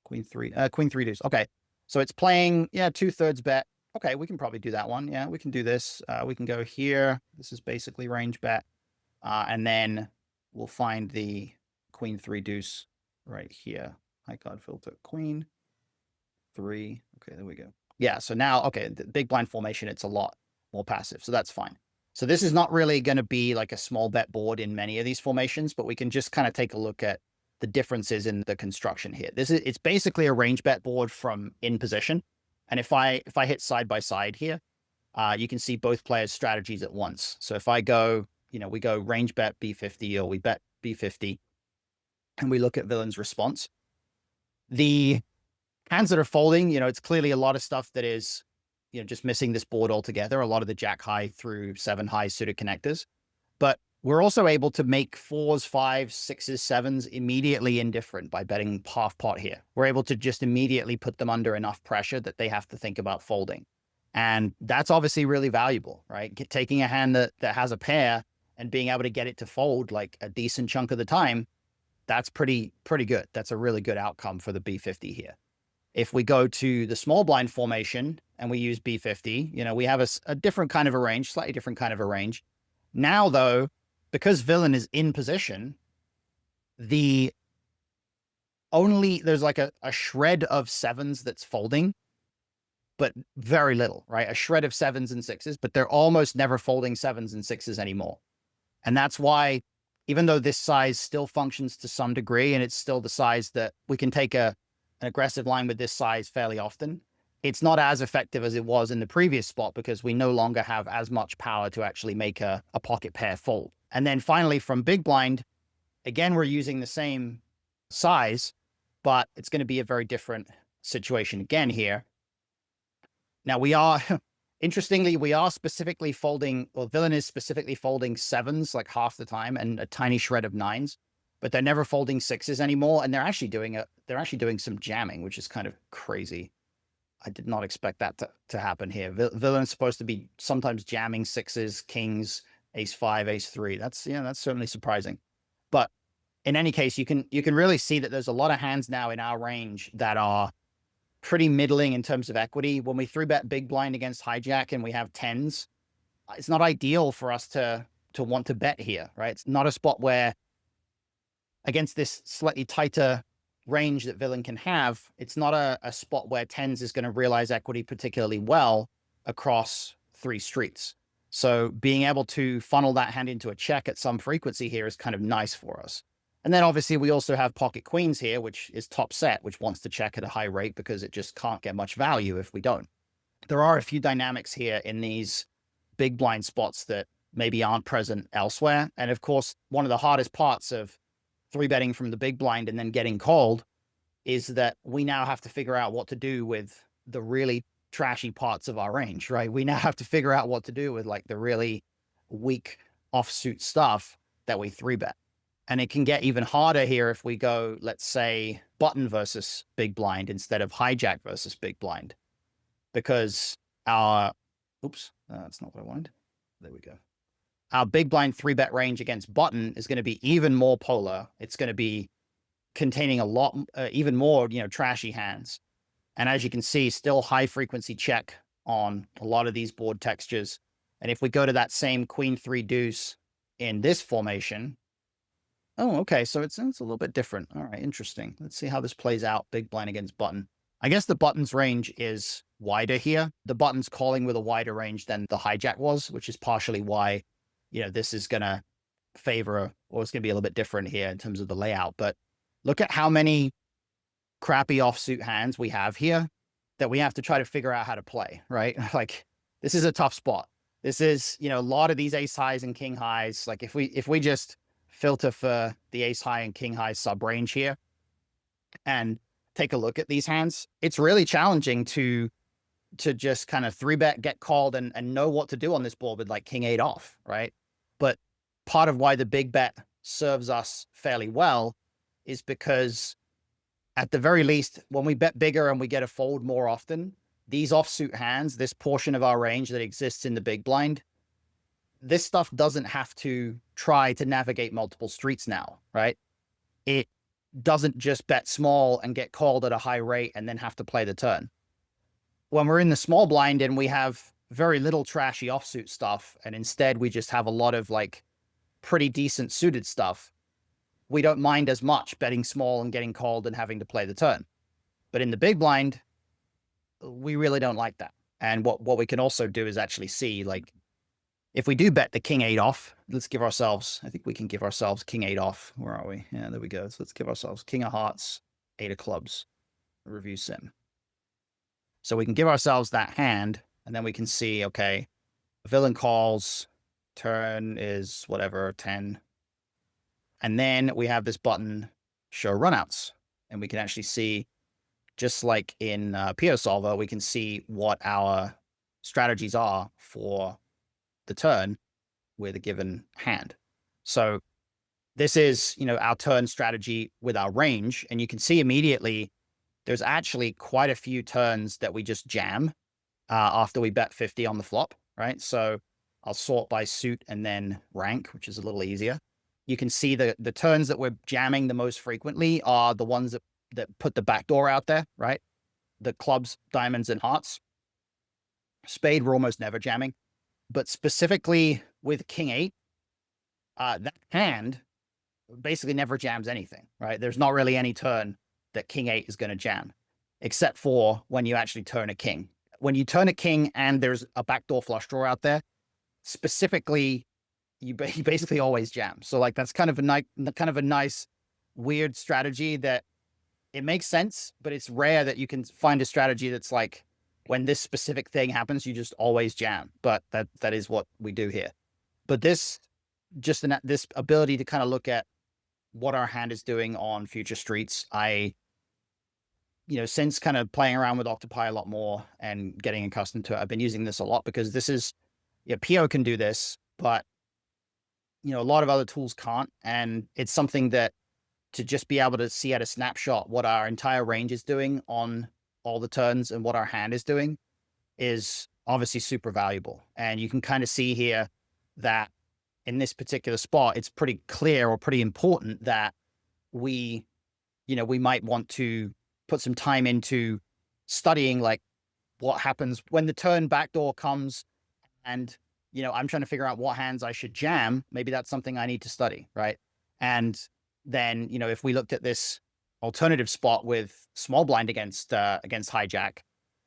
queen 3 deuce. Okay, so it's playing 2/3 bet. Okay, we can probably do that one. Yeah, we can do this. We can go here. This is basically range bet, and then we'll find the queen 3 deuce right here. High card filter, queen 3. Okay, there we go. Yeah, so now, okay, the big blind formation, it's a lot more passive, so that's fine. So this is not really going to be like a small bet board in many of these formations, but we can just kind of take a look at the differences in the construction here. It's basically a range bet board from in position. And if I hit side by side here, you can see both players' strategies at once. So if I go, we go range bet B50 or we bet B50 and we look at villain's response, the hands that are folding, it's clearly a lot of stuff that is, just missing this board altogether. A lot of the jack high through 7 high suited connectors. But we're also able to make 4s, 5s, 6s, 7s immediately indifferent by betting half pot here. We're able to just immediately put them under enough pressure that they have to think about folding. And that's obviously really valuable, right? Taking a hand that has a pair and being able to get it to fold like a decent chunk of the time, that's pretty good. That's a really good outcome for the B50 here. If we go to the small blind formation and we use B50, we have a different kind of a range, slightly different kind of a range. Now, though, because villain is in position, there's like a shred of 7s that's folding, but very little, right? A shred of 7s and 6s, but they're almost never folding 7s and 6s anymore. And that's why, even though this size still functions to some degree, and it's still the size that we can take an aggressive line with this size fairly often, it's not as effective as it was in the previous spot because we no longer have as much power to actually make a pocket pair fold. And then finally, from big blind, again, we're using the same size, but it's going to be a very different situation again here. Now interestingly, we are specifically folding, well, villain is specifically folding 7s like half the time and a tiny shred of 9s, but they're never folding 6s anymore. And they're actually doing some jamming, which is kind of crazy. I did not expect that to happen here. Villain's supposed to be sometimes jamming 6s, kings, ace 5, ace 3. That's certainly surprising. But in any case, you can really see that there's a lot of hands now in our range that are pretty middling in terms of equity. When we 3-bet big blind against hijack and we have 10s, it's not ideal for us to want to bet here, right? It's not a spot where, against this slightly tighter range that villain can have, it's not a spot where 10s is going to realize equity particularly well across 3 streets. So being able to funnel that hand into a check at some frequency here is kind of nice for us. And then obviously we also have pocket queens here, which is top set, which wants to check at a high rate because it just can't get much value if we don't. There are a few dynamics here in these big blind spots that maybe aren't present elsewhere. And of course, one of the hardest parts of 3-betting from the big blind and then getting called is that we now have to figure out what to do with the really trashy parts of our range, right? We now have to figure out what to do with like the really weak offsuit stuff that we 3-bet. And it can get even harder here if we go, let's say, button versus big blind instead of hijack versus big blind. Because that's not what I wanted. There we go. Our big blind 3-bet range against button is going to be even more polar. It's going to be containing a lot, even more, trashy hands. And as you can see, still high frequency check on a lot of these board textures. And if we go to that same queen 3 deuce in this formation, oh, okay, so it's a little bit different. All right, interesting. Let's see how this plays out, big blind against button. I guess the button's range is wider here. The button's calling with a wider range than the hijack was, which is partially why, this is going to favor, or it's going to be a little bit different here in terms of the layout. But look at how many crappy offsuit hands we have here that we have to try to figure out how to play, right? Like, this is a tough spot. This is, a lot of these ace highs and king highs. Like, if we just filter for the ace high and king high sub range here and take a look at these hands, it's really challenging to just kind of 3-bet, get called and know what to do on this board with like king 8 off, right? But part of why the big bet serves us fairly well is because at the very least, when we bet bigger and we get a fold more often, these offsuit hands, this portion of our range that exists in the big blind, this stuff doesn't have to try to navigate multiple streets now, right? It doesn't just bet small and get called at a high rate and then have to play the turn. When we're in the small blind and we have very little trashy offsuit stuff, and instead we just have a lot of like pretty decent suited stuff, we don't mind as much betting small and getting called and having to play the turn. But in the big blind, we really don't like that. And what we can also do is actually see, like, if we do bet the king 8 off, let's give ourselves, I think we can give ourselves king 8 off. Where are we? Yeah, there we go. So let's give ourselves king of hearts, 8 of clubs, review sim. So we can give ourselves that hand, and then we can see, okay, villain calls, turn is whatever, 10. And then we have this button, show runouts. And we can actually see just like in PO Solver, we can see what our strategies are for the turn with a given hand. So this is, our turn strategy with our range. And you can see immediately there's actually quite a few turns that we just jam after we bet 50 on the flop, right? So I'll sort by suit and then rank, which is a little easier. You can see the turns that we're jamming the most frequently are the ones that put the backdoor out there, right? The clubs, diamonds, and hearts. Spade, we're almost never jamming. But specifically with King 8, that hand basically never jams anything, right? There's not really any turn that King 8 is going to jam, except for when you actually turn a king. When you turn a king and there's a backdoor flush draw out there, specifically, you basically always jam. So like that's kind of a nice, weird strategy that it makes sense, but it's rare that you can find a strategy that's like when this specific thing happens, you just always jam. But that is what we do here. But this ability to kind of look at what our hand is doing on future streets, since kind of playing around with Octopi a lot more and getting accustomed to it, I've been using this a lot because this is, PO can do this, but a lot of other tools can't. And it's something that to just be able to see at a snapshot what our entire range is doing on all the turns and what our hand is doing is obviously super valuable. And you can kind of see here that in this particular spot, it's pretty clear or pretty important that we might want to put some time into studying like what happens when the turn backdoor comes and, I'm trying to figure out what hands I should jam. Maybe that's something I need to study, right? And then, if we looked at this alternative spot with small blind against hijack,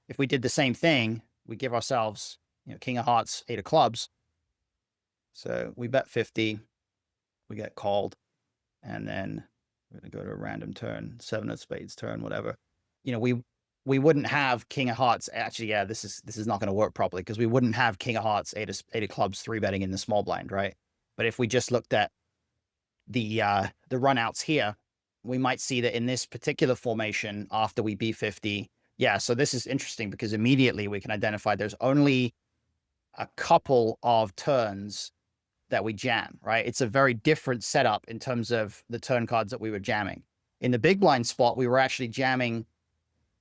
if we did the same thing, we give ourselves, king of hearts, 8 of clubs. So we bet 50, we get called, and then we're going to go to a random turn, 7 of spades turn, whatever. We wouldn't have king of hearts. Actually, yeah, this is not going to work properly because we wouldn't have king of hearts, 8 of clubs, 3-betting in the small blind, right? But if we just looked at the runouts here, we might see that in this particular formation after we B50, yeah, so this is interesting because immediately we can identify there's only a couple of turns that we jam, right? It's a very different setup in terms of the turn cards that we were jamming. In the big blind spot, we were actually jamming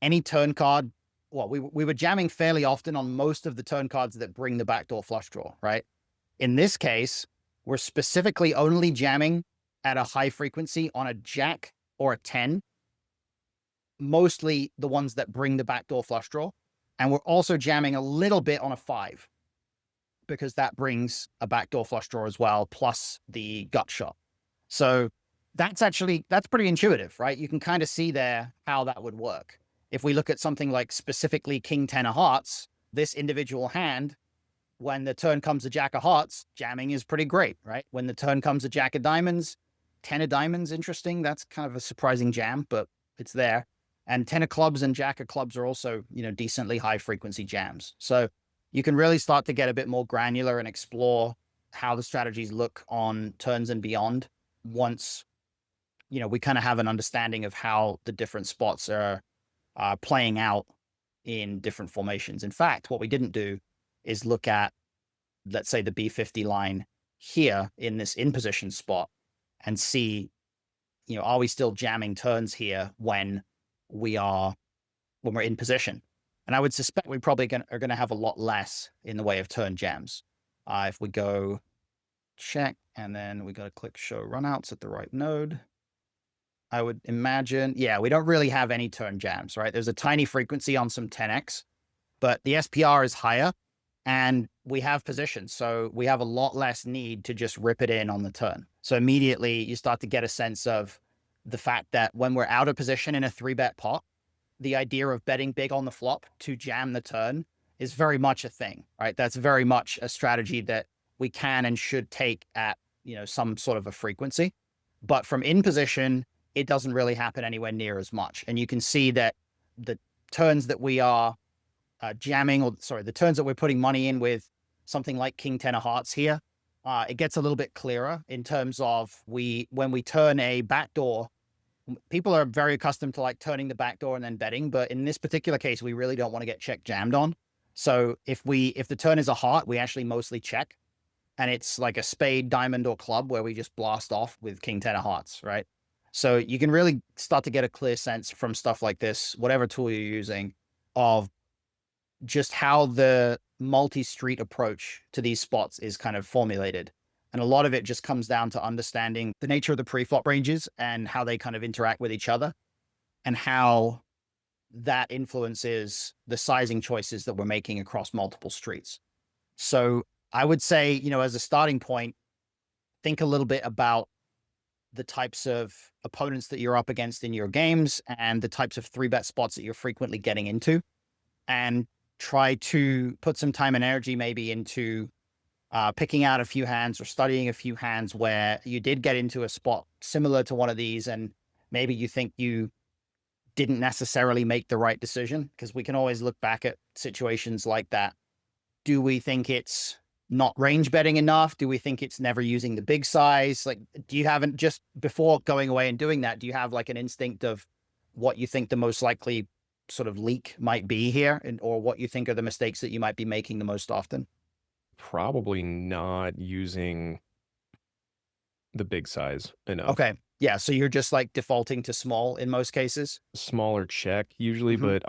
any turn card. Well, we were jamming fairly often on most of the turn cards that bring the backdoor flush draw, right? In this case, we're specifically only jamming at a high frequency on a jack or a 10, mostly the ones that bring the backdoor flush draw. And we're also jamming a little bit on a 5 because that brings a backdoor flush draw as well, plus the gut shot. So that's pretty intuitive, right? You can kind of see there how that would work. If we look at something like specifically King 10 of hearts, this individual hand, when the turn comes a jack of hearts, jamming is pretty great, right? When the turn comes a jack of diamonds, 10 of diamonds, interesting. That's kind of a surprising jam, but it's there. And 10 of clubs and jack of clubs are also, decently high frequency jams. So you can really start to get a bit more granular and explore how the strategies look on turns and beyond once, we kind of have an understanding of how the different spots are playing out in different formations. In fact, what we didn't do is look at, let's say, the B50 line here in this in position spot and see, are we still jamming turns here when we're in position? And I would suspect we probably are going to have a lot less in the way of turn jams. If we go check and then we got to click show runouts at the right node, I would imagine, yeah, we don't really have any turn jams, right? There's a tiny frequency on some 10x, but the SPR is higher and we have position. So we have a lot less need to just rip it in on the turn. So immediately you start to get a sense of the fact that when we're out of position in a 3-bet pot, the idea of betting big on the flop to jam the turn is very much a thing, right? That's very much a strategy that we can and should take at, some sort of a frequency. But from in position, it doesn't really happen anywhere near as much. And you can see that the turns that we are jamming, the turns that we're putting money in with something like King 10 of hearts here, it gets a little bit clearer in terms of when we turn a backdoor people are very accustomed to like turning the back door and then betting, but in this particular case, we really don't want to get check jammed on. So if the turn is a heart, we actually mostly check, and it's like a spade, diamond, or club where we just blast off with king 10 of hearts, right? So you can really start to get a clear sense from stuff like this, whatever tool you're using, of just how the multi-street approach to these spots is kind of formulated. And a lot of it just comes down to understanding the nature of the pre-flop ranges and how they kind of interact with each other, and how that influences the sizing choices that we're making across multiple streets. So I would say, as a starting point, think a little bit about the types of opponents that you're up against in your games and the types of 3-bet spots that you're frequently getting into, and try to put some time and energy maybe into picking out a few hands or studying a few hands where you did get into a spot similar to one of these, and maybe you think you didn't necessarily make the right decision, because we can always look back at situations like that. Do we think it's not range betting enough? Do we think it's never using the big size? Like, do you haven't, just before going away and doing that, do you have like an instinct of what you think the most likely sort of leak might be here, or what you think are the mistakes that you might be making the most often? Probably not using the big size enough. Okay. Yeah. So you're just like defaulting to small in most cases. Smaller check usually, Hmm. but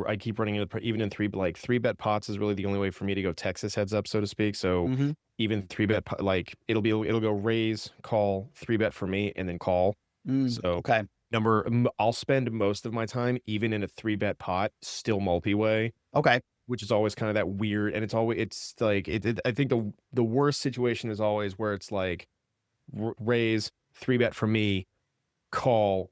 I keep running into even in three bet pots is really the only way for me to go Texas heads up, so to speak. So Hmm. even three bet like it'll go raise, call, three bet for me, and then call. So Okay. I'll spend most of my time even in a three bet pot still multi-way, Okay. which is always kind of that weird, and it's like I think the worst situation is always where it's like raise, three bet for me, call,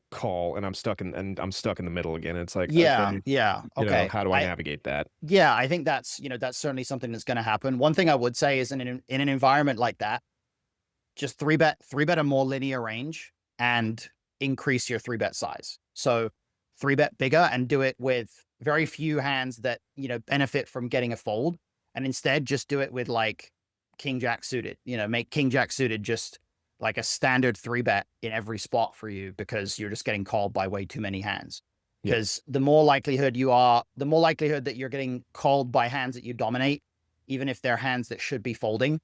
and I'm stuck in the middle again. It's like, Yeah. okay, Yeah. Okay. how do I navigate that? Yeah, I think that's, that's certainly something that's going to happen. One thing I would say is in an environment like that, just three bet a more linear range and increase your 3-bet size. So 3-bet bigger and do it with very few hands that, benefit from getting a fold. And instead just do it with like king jack suited, make king jack suited just like a standard 3-bet in every spot for you, because you're just getting called by way too many hands. Yeah. Because the more likelihood that you're getting called by hands that you dominate, even if they're hands that should be folding,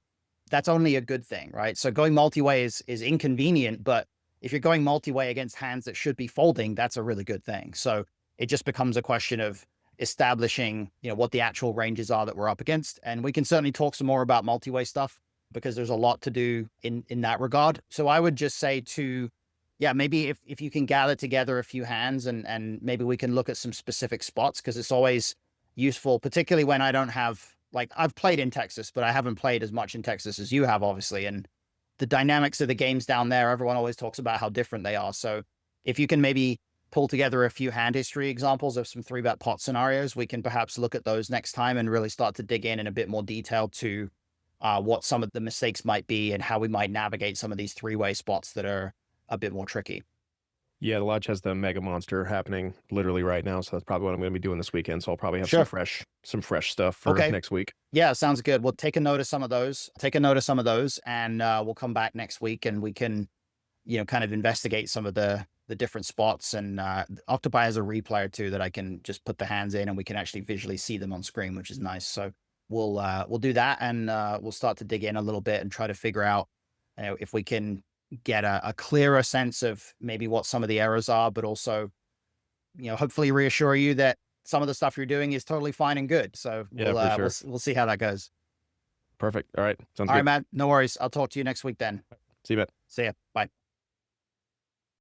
that's only a good thing, right? So going multi-way is inconvenient, but if you're going multi-way against hands that should be folding, that's a really good thing. So it just becomes a question of establishing, what the actual ranges are that we're up against. And we can certainly talk some more about multi-way stuff, because there's a lot to do in that regard. So I would just say yeah, maybe if you can gather together a few hands, and maybe we can look at some specific spots, because it's always useful, particularly when I don't have, like, I've played in Texas, but I haven't played as much in Texas as you have, obviously. And the dynamics of the games down there, everyone always talks about how different they are. So if you can maybe pull together a few hand history examples of some 3-bet pot scenarios, we can perhaps look at those next time and really start to dig in a bit more detail to what some of the mistakes might be and how we might navigate some of these 3-way spots that are a bit more tricky. Yeah, the lodge has the mega monster happening literally right now, so that's probably what I'm going to be doing this weekend. So I'll probably have Sure. some fresh stuff for Okay. next week. Yeah, sounds good. We'll take a note of some of those. And we'll come back next week and we can, kind of investigate some of the different spots. And Octopi has a replayer too that I can just put the hands in and we can actually visually see them on screen, which is nice. So we'll do that, and we'll start to dig in a little bit and try to figure out, if we can get a clearer sense of maybe what some of the errors are, but also, hopefully reassure you that some of the stuff you're doing is totally fine and good. So Yeah, for sure. we'll see how that goes. Perfect. All right. Sounds All right, good. Matt. No worries. I'll talk to you next week then. See you, Matt. See ya. Bye.